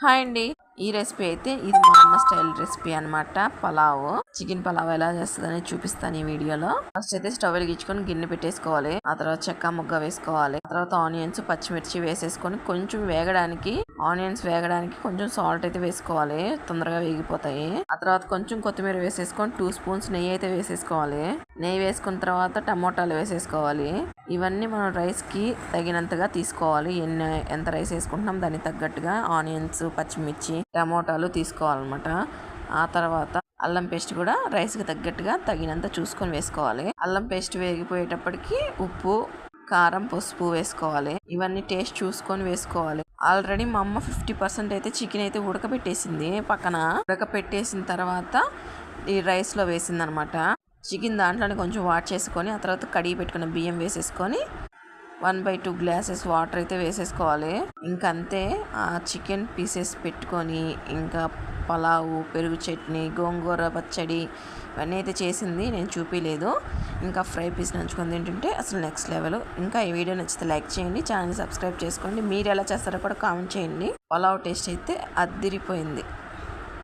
Hi అండి. ఈ recipe అయితే ఇది మా అమ్మ స్టైల్ రెసిపీ అనమాట. పలావ్, చికెన్ పలావ్ ఎలా చేస్తుందని చూపిస్తాను ఈ వీడియోలో. ఫస్ట్ అయితే స్టవ్ వెలిగించుకొని గిన్నె పెట్టేసుకోవాలి. ఆ తర్వాత చెక్క ముగ్గ వేసుకోవాలి. ఆ తర్వాత ఆనియన్స్, పచ్చిమిర్చి వేసేసుకొని కొంచెం ఆనియన్స్ వేగడానికి కొంచెం సాల్ట్ అయితే వేసుకోవాలి, తొందరగా వేగిపోతాయి. ఆ తర్వాత కొంచెం కొత్తిమీర వేసేసుకొని 2 స్పూన్స్ నెయ్యి అయితే వేసేసుకోవాలి. నెయ్యి వేసుకున్న తర్వాత టమోటాలు వేసేసుకోవాలి. ఇవన్నీ మనం రైస్ కి తగినంతగా తీసుకోవాలి. ఎంత రైస్ వేసుకుంటున్నాం దానికి తగ్గట్టుగా ఆనియన్స్, పచ్చిమిర్చి, టమోటాలు తీసుకోవాలన్నమాట. ఆ తర్వాత అల్లం పేస్ట్ కూడా రైస్కి తగ్గట్టుగా తగినంత చూసుకొని వేసుకోవాలి. అల్లం పేస్ట్ వేగిపోయేటప్పటికి ఉప్పు, కారం, పసుపు వేసుకోవాలి. ఇవన్నీ టేస్ట్ చూసుకొని వేసుకోవాలి. ఆల్రెడీ మా అమ్మ 50% అయితే చికెన్ అయితే ఉడకబెట్టేసింది. పక్కన ఉడకబెట్టేసిన తర్వాత ఈ రైస్లో వేసింది అనమాట. చికెన్ దాంట్లోనే కొంచెం వాష్ చేసుకొని ఆ తర్వాత కడిగి పెట్టుకున్న బియ్యం వేసేసుకొని 1/2 గ్లాసెస్ వాటర్ అయితే వేసేసుకోవాలి. ఇంకంతే. ఆ చికెన్ పీసెస్ పెట్టుకొని ఇంకా పలావు, పెరుగు చట్నీ, గోంగూర పచ్చడి ఇవన్నీ అయితే చేసింది, నేను చూపించలేదు. ఇంకా ఫ్రై పీస్ నంచుకొని తింటుంటే అసలు నెక్స్ట్ లెవెల్. ఇంకా ఈ వీడియో నచ్చితే లైక్ చేయండి, ఛానల్ సబ్స్క్రైబ్ చేసుకోండి. మీరు ఎలా చేస్తారో కూడా కామెంట్ చేయండి. పలావ్ టేస్ట్ అయితే అద్దిరిపోయింది.